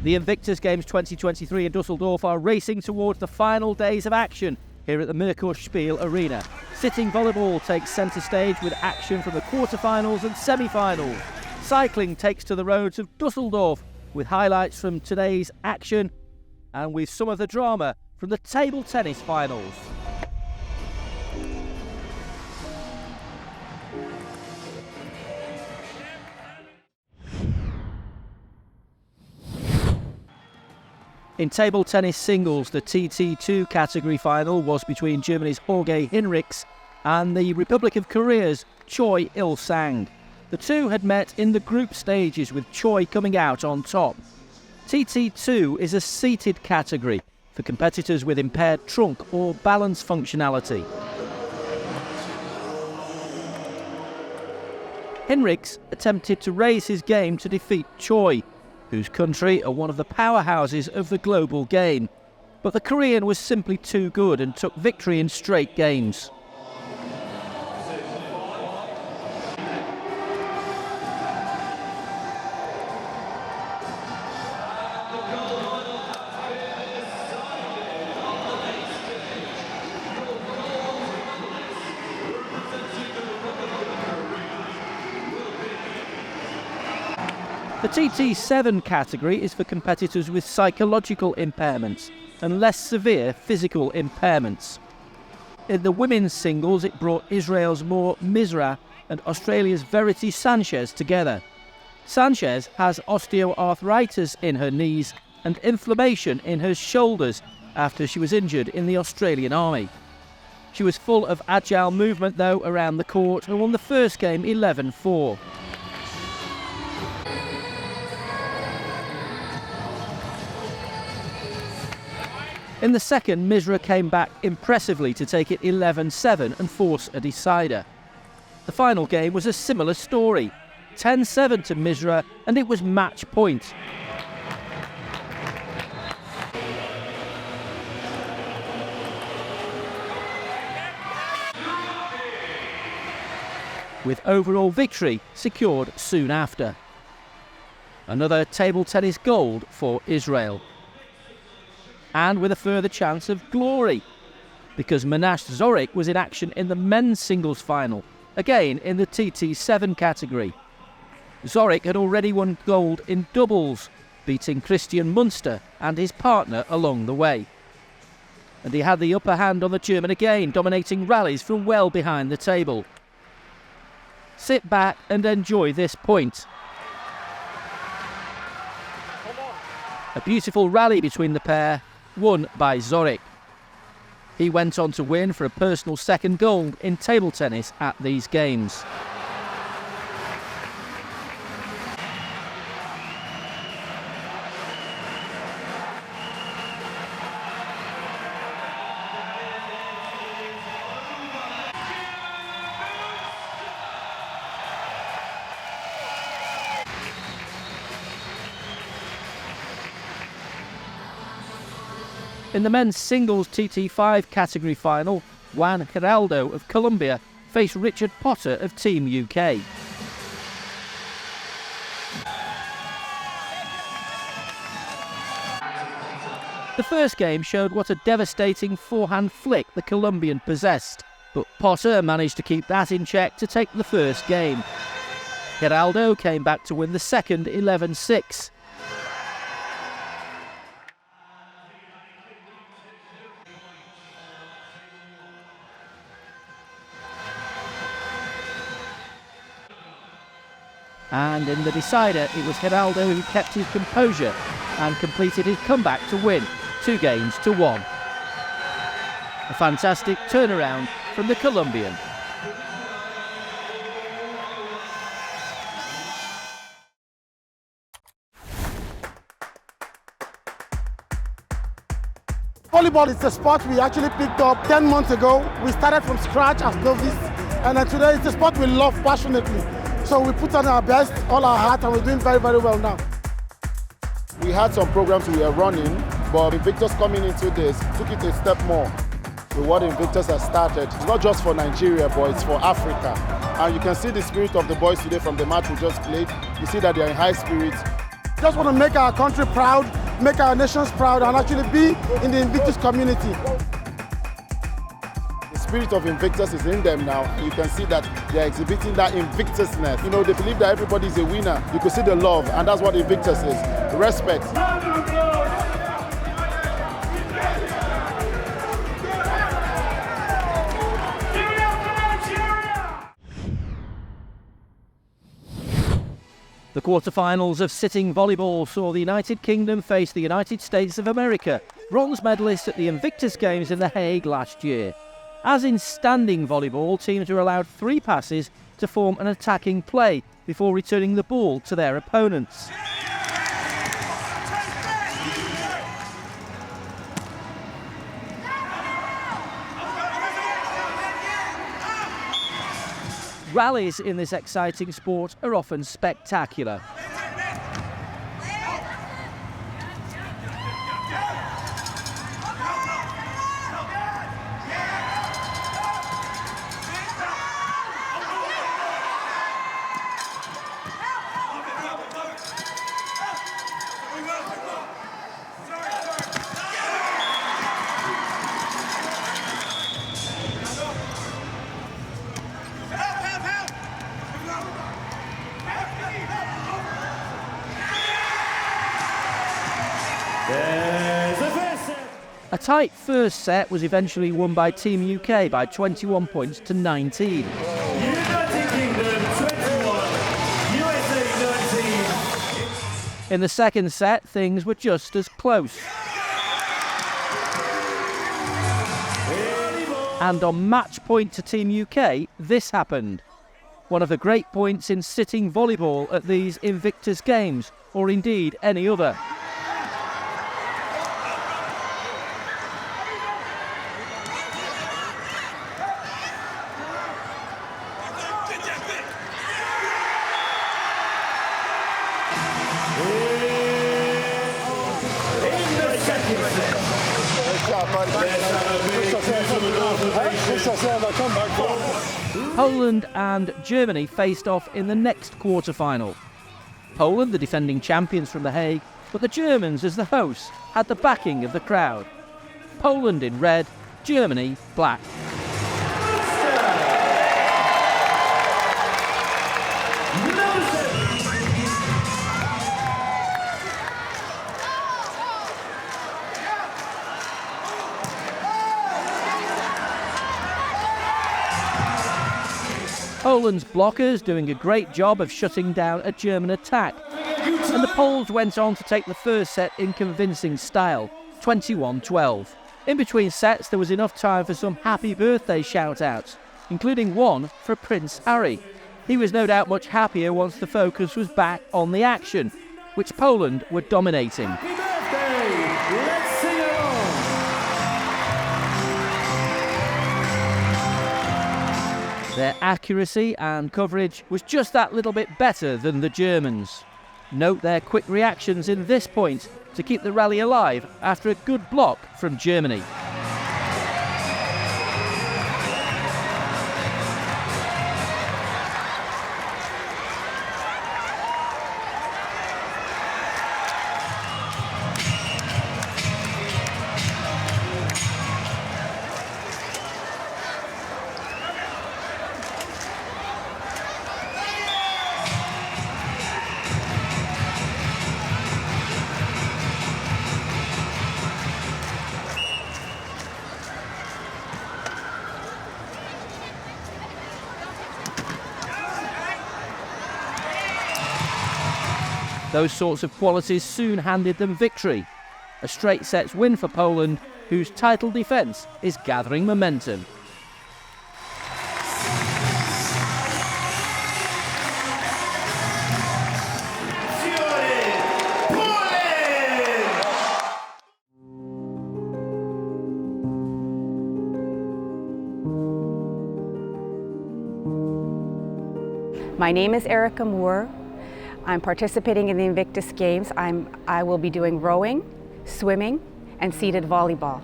The Invictus Games 2023 in Dusseldorf are racing towards the final days of action here at the Merkur-Spiel Arena. Sitting volleyball takes centre stage with action from the quarterfinals and semi-finals. Cycling takes to the roads of Dusseldorf with highlights from today's action and with some of the drama from the table tennis finals. In table tennis singles, the TT2 category final was between Germany's Jorge Hinrichs and the Republic of Korea's Choi Il-sang. The two had met in the group stages, with Choi coming out on top. TT2 is a seated category for competitors with impaired trunk or balance functionality. Hinrichs attempted to raise his game to defeat Choi, whose country are one of the powerhouses of the global game. But the Korean was simply too good and took victory in straight games. The TT7 category is for competitors with psychological impairments and less severe physical impairments. In the women's singles, it brought Israel's Mor Mizrah and Australia's Verity Sanchez together. Sanchez has osteoarthritis in her knees and inflammation in her shoulders after she was injured in the Australian Army. She was full of agile movement though around the court and won the first game 11-4. In the second, Mizrah came back impressively to take it 11-7 and force a decider. The final game was a similar story, 10-7 to Mizrah, and it was match point. With overall victory secured soon after. Another table tennis gold for Israel. And with a further chance of glory, because Menash Zorik was in action in the men's singles final, again in the TT7 category. Zorik had already won gold in doubles, beating Christian Munster and his partner along the way. And he had the upper hand on the German again, dominating rallies from well behind the table. Sit back and enjoy this point. A beautiful rally between the pair, won by Zorik. He went on to win for a personal second gold in table tennis at these games. In the men's singles TT5 category final, Juan Giraldo of Colombia faced Richard Potter of Team UK. The first game showed what a devastating forehand flick the Colombian possessed, but Potter managed to keep that in check to take the first game. Giraldo came back to win the second 11-6. And in the decider, it was Giraldo who kept his composure and completed his comeback to win 2-1. A fantastic turnaround from the Colombian. Volleyball is a sport we actually picked up 10 months ago. We started from scratch as novice, and then today it's a sport we love passionately. So we put on our best, all our heart, and we're doing very, very well now. We had some programs we were running, but Invictus coming into this took it a step more with what Invictus has started. It's not just for Nigeria, but it's for Africa. And you can see the spirit of the boys today from the match we just played. You see that they're in high spirits. Just want to make our country proud make our nations proud and actually be in the Invictus community. The spirit of Invictus is in them now. You can see that they're exhibiting that Invictusness. You know, they believe that everybody is a winner. You can see the love, and that's what Invictus is. Respect. The quarter-finals of sitting volleyball saw the United Kingdom face the United States of America, bronze medalists at the Invictus Games in The Hague last year. As in standing volleyball, teams were allowed 3 passes to form an attacking play before returning the ball to their opponents. Rallies in this exciting sport are often spectacular. A tight first set was eventually won by Team UK by 21 points to 19. United Kingdom 21, USA 19. In the second set, things were just as close. And on match point to Team UK, this happened. One of the great points in sitting volleyball at these Invictus Games, or indeed any other. Poland and Germany faced off in the next quarter-final. Poland, the defending champions from The Hague, but the Germans, as the hosts, had the backing of the crowd. Poland in red, Germany black. Poland's blockers doing a great job of shutting down a German attack. And the Poles went on to take the first set in convincing style, 21-12. In between sets there was enough time for some happy birthday shout-outs, including one for Prince Harry. He was no doubt much happier once the focus was back on the action, which Poland were dominating. Happy birthday! Let's sing along! Their accuracy and coverage was just that little bit better than the Germans. Note their quick reactions in this point to keep the rally alive after a good block from Germany. Those sorts of qualities soon handed them victory. A straight sets win for Poland, whose title defence is gathering momentum. My name is Erica Moore. I'm participating in the Invictus Games. I will be doing rowing, swimming, and seated volleyball.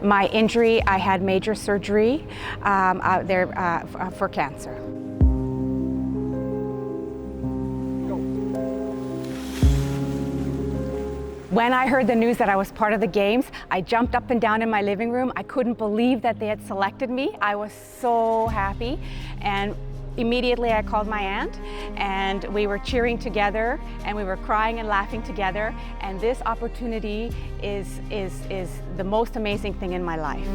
My injury, I had major surgery for cancer. When I heard the news that I was part of the games, I jumped up and down in my living room. I couldn't believe that they had selected me. I was so happy, and immediately I called my aunt, and we were cheering together, and we were crying and laughing together, and this opportunity is the most amazing thing in my life.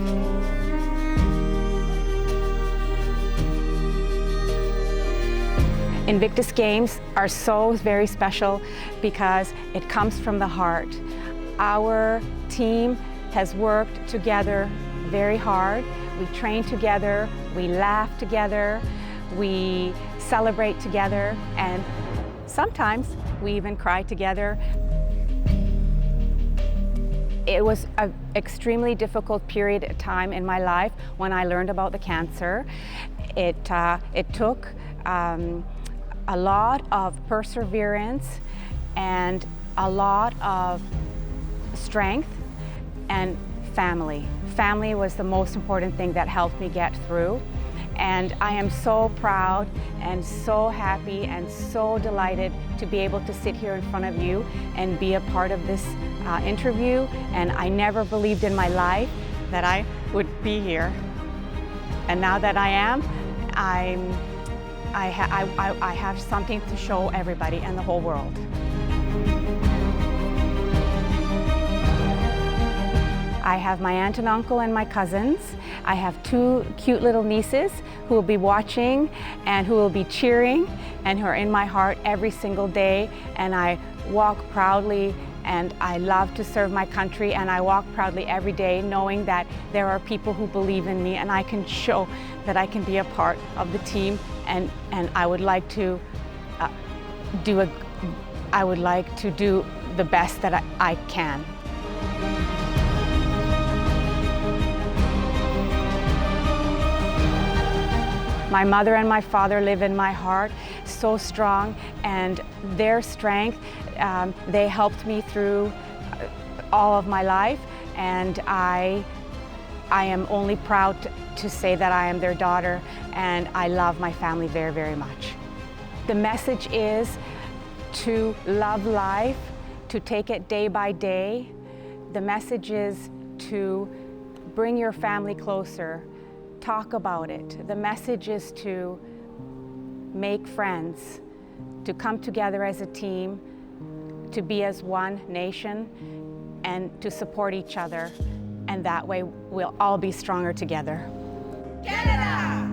Invictus Games are so very special because it comes from the heart. Our team has worked together very hard. We train together, we laugh together, we celebrate together, and sometimes we even cry together. It was an extremely difficult period of time in my life when I learned about the cancer. It took a lot of perseverance and a lot of strength and family. Family was the most important thing that helped me get through. And I am so proud and so happy and so delighted to be able to sit here in front of you and be a part of this interview. And I never believed in my life that I would be here. And now that I am, I have something to show everybody and the whole world. I have my aunt and uncle and my cousins. I have 2 cute little nieces who will be watching and who will be cheering and who are in my heart every single day. And I walk proudly, and I love to serve my country, and I walk proudly every day knowing that there are people who believe in me, and I can show that I can be a part of the team, and I would like to do the best that I can. My mother and my father live in my heart, so strong, and their strength, they helped me through all of my life, and I am only proud to say that I am their daughter, and I love my family very, very much. The message is to love life, to take it day by day. The message is to bring your family closer. Talk about it. The message is to make friends, to come together as a team, to be as one nation, and to support each other. And that way we'll all be stronger together. Canada!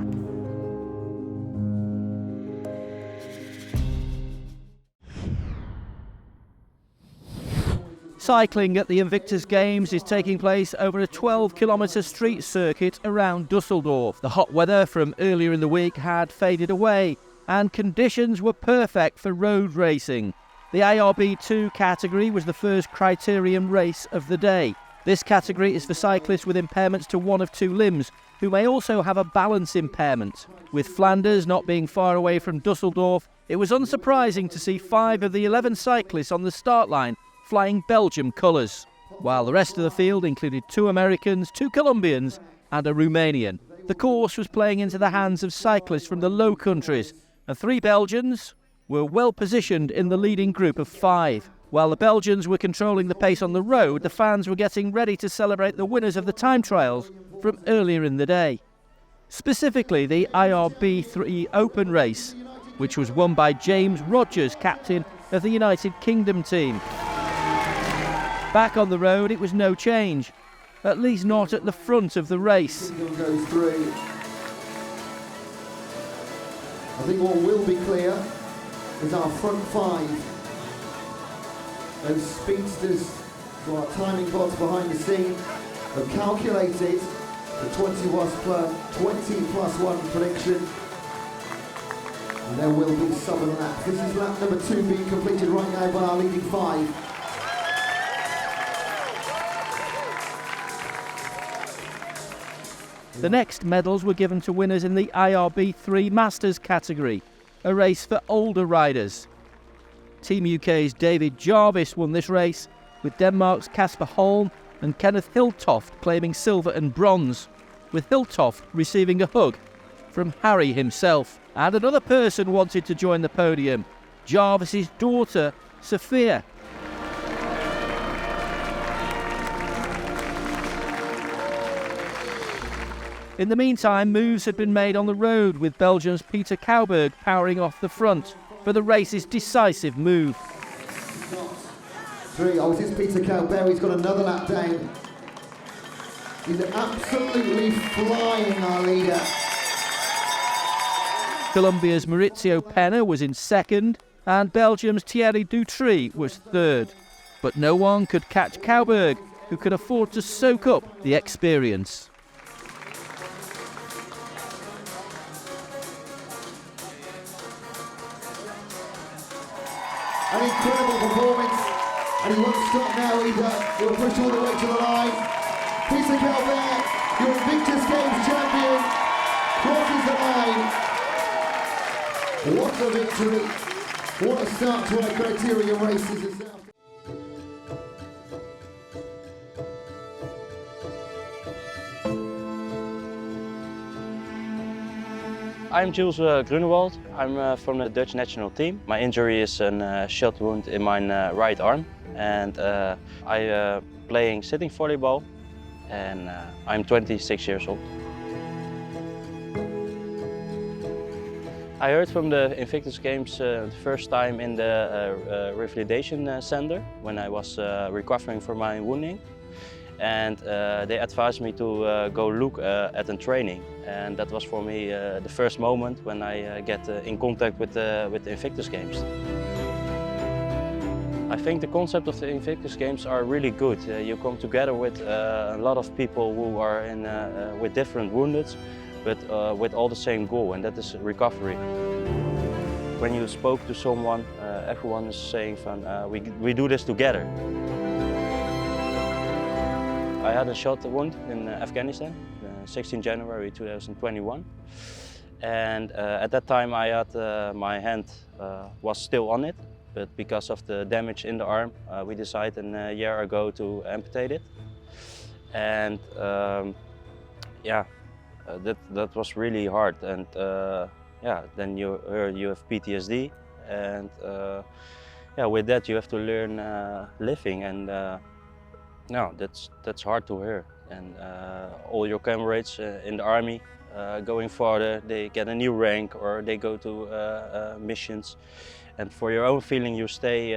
Cycling at the Invictus Games is taking place over a 12-kilometre street circuit around Dusseldorf. The hot weather from earlier in the week had faded away, and conditions were perfect for road racing. The IRB2 category was the first criterium race of the day. This category is for cyclists with impairments to one of 2 limbs, who may also have a balance impairment. With Flanders not being far away from Dusseldorf, it was unsurprising to see 5 of the 11 cyclists on the start line flying Belgium colours, while the rest of the field included 2 Americans, 2 Colombians and a Romanian. The course was playing into the hands of cyclists from the Low Countries, and 3 Belgians were well positioned in the leading group of 5. While the Belgians were controlling the pace on the road, the fans were getting ready to celebrate the winners of the time trials from earlier in the day. Specifically the IRB3 Open race, which was won by James Rogers, captain of the United Kingdom team. Back on the road, it was no change, at least not at the front of the race. Goes through. I think what will be clear is our front 5. Those speedsters who are timing bots behind the scene have calculated the 20 plus 1 prediction. And there will be southern lap. This is lap number 2 being completed right now by our leading 5. The next medals were given to winners in the IRB3 Masters category, a race for older riders. Team UK's David Jarvis won this race, with Denmark's Kasper Holm and Kenneth Hiltoft claiming silver and bronze, with Hiltoft receiving a hug from Harry himself. And another person wanted to join the podium, Jarvis's daughter, Sophia. In the meantime, moves had been made on the road, with Belgium's Peter Kouwberg powering off the front for the race's decisive move. 3. Oh, this is Peter Kouwberg. He's got another lap down. He's absolutely flying, our leader. Colombia's Maurizio Penna was in second, and Belgium's Thierry Dutry was third. But no one could catch Kouwberg, who could afford to soak up the experience. An incredible performance, and he won't stop now either. He'll push all the way to the line. Peter Kouwberg, your Invictus Games champion, crosses the line. What a victory. What a start to our criteria races. I'm Jules Grunewald. I'm from the Dutch national team. My injury is a shot wound in my right arm, and I'm playing sitting volleyball, and I'm 26 years old. I heard from the Invictus Games the first time in the revalidation center when I was recovering from my wounding. And they advised me to go look at a training, and that was for me the first moment when I get in contact with the Invictus Games. I think the concept of the Invictus Games are really good. You come together with a lot of people who are with different woundeds, but with all the same goal, and that is recovery. When you spoke to someone, everyone is saying, we do this together. I had a shot wound in Afghanistan, 16 January 2021. And at that time I had my hand was still on it, but because of the damage in the arm, we decided a year ago to amputate it. And that was really hard. And then you have PTSD, and with that you have to learn living, and no, that's hard to hear. And all your comrades in the army going further, they get a new rank or they go to missions. And for your own feeling, you stay,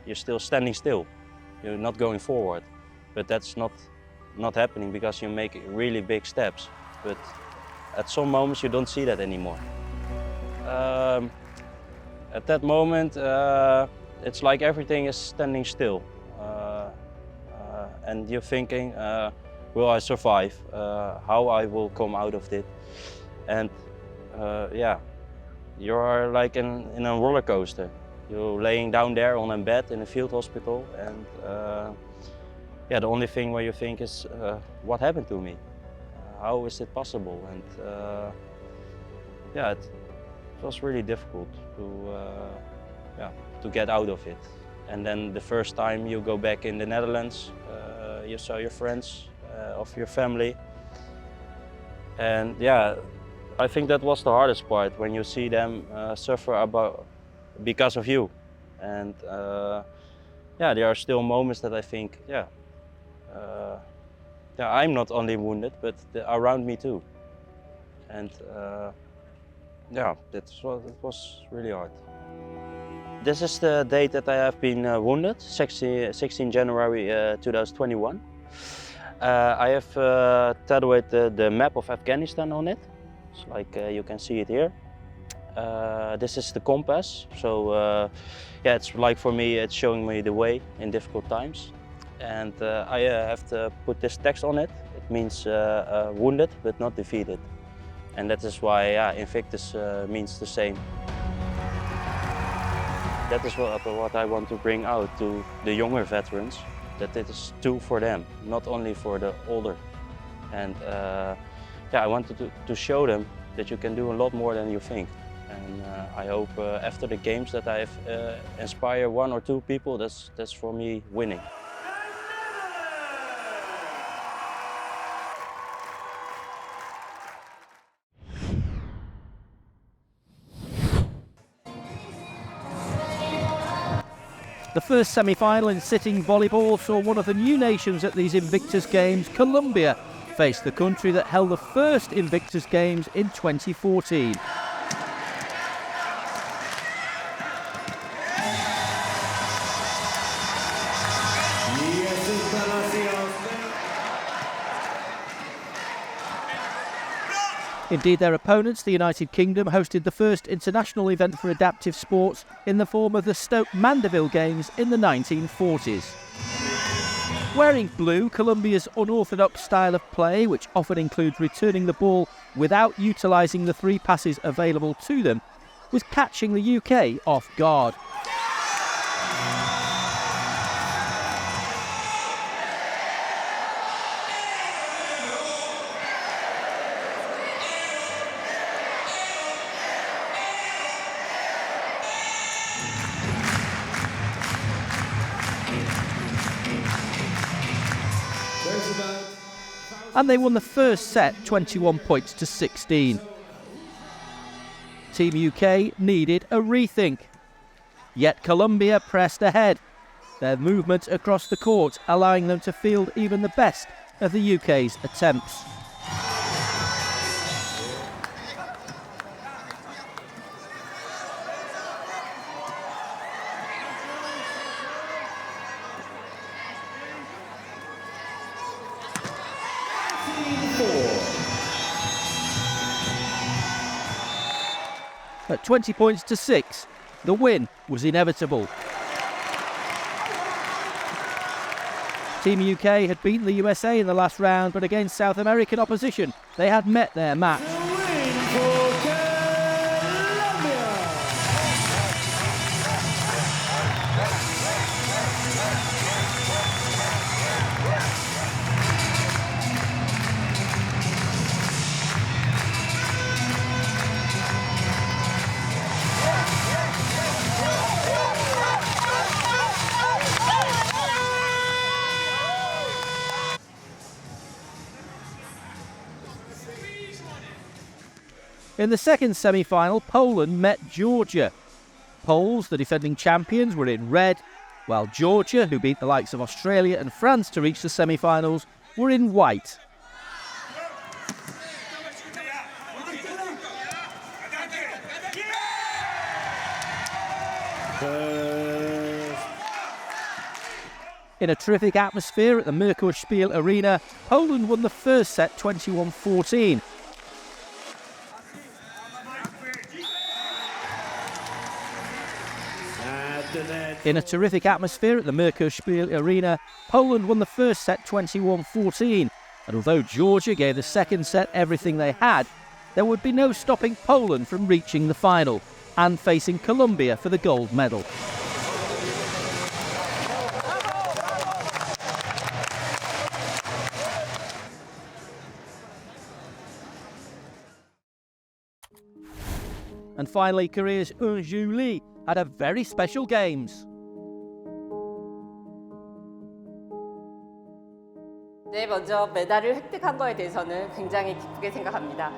you're still standing still. You're not going forward. But that's not happening because you make really big steps. But at some moments you don't see that anymore. At that moment, it's like everything is standing still. And you're thinking, will I survive? How I will come out of it? And you are like in a roller coaster. You're laying down there on a bed in a field hospital, and the only thing where you think is, what happened to me? How is it possible? And it was really difficult to get out of it. And then the first time you go back in the Netherlands, you saw your friends of your family. And I think that was the hardest part, when you see them suffer because of you. And there are still moments that I think, I'm not only wounded, but around me too. And it was really hard. This is the date that I have been wounded, 16 January 2021. I have tattooed the map of Afghanistan on it. It's like you can see it here. This is the compass. So it's like, for me, it's showing me the way in difficult times. And I have to put this text on it. It means wounded but not defeated. And that is why Invictus means the same. That is what I want to bring out to the younger veterans, that it is too for them, not only for the older. And I wanted to show them that you can do a lot more than you think. And I hope after the games that I have inspire one or two people, that's for me winning. The first semi-final in sitting volleyball saw one of the new nations at these Invictus Games, Colombia, face the country that held the first Invictus Games in 2014. Indeed, their opponents, the United Kingdom, hosted the first international event for adaptive sports in the form of the Stoke Mandeville Games in the 1940s. Wearing blue, Colombia's unorthodox style of play, which often includes returning the ball without utilising the 3 passes available to them, was catching the UK off guard. And they won the first set 21 points to 16. Team UK needed a rethink. Yet Colombia pressed ahead, their movement across the court allowing them to field even the best of the UK's attempts. At 20 points to 6, the win was inevitable. Team UK had beaten the USA in the last round, but against South American opposition, they had met their match. In the second semi-final, Poland met Georgia. Poles, the defending champions, were in red, while Georgia, who beat the likes of Australia and France to reach the semi-finals, were in white. In a terrific atmosphere at the Merkurspiel Arena, Poland won the first set 21-14. In a terrific atmosphere at the Merkurspiel Arena, Poland won the first set 21-14, and although Georgia gave the second set everything they had, there would be no stopping Poland from reaching the final and facing Colombia for the gold medal. And finally, Korea's Eun-Joo Lee had a very special games. 네, 먼저 메달을 획득한 거에 대해서는 굉장히 기쁘게 생각합니다.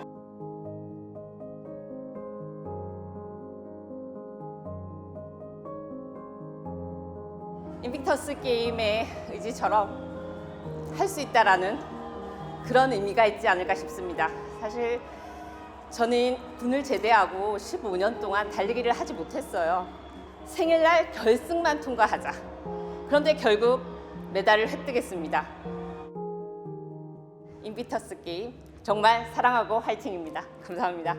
인빅터스 게임의 의지처럼 할 수 있다라는 그런 의미가 있지 않을까 싶습니다. 사실 저는 군을 제대하고 15년 동안 달리기를 하지 못했어요. 생일날 결승만 통과하자. 그런데 결국 메달을 획득했습니다. 인비터스 게임 정말 사랑하고 화이팅입니다. 감사합니다.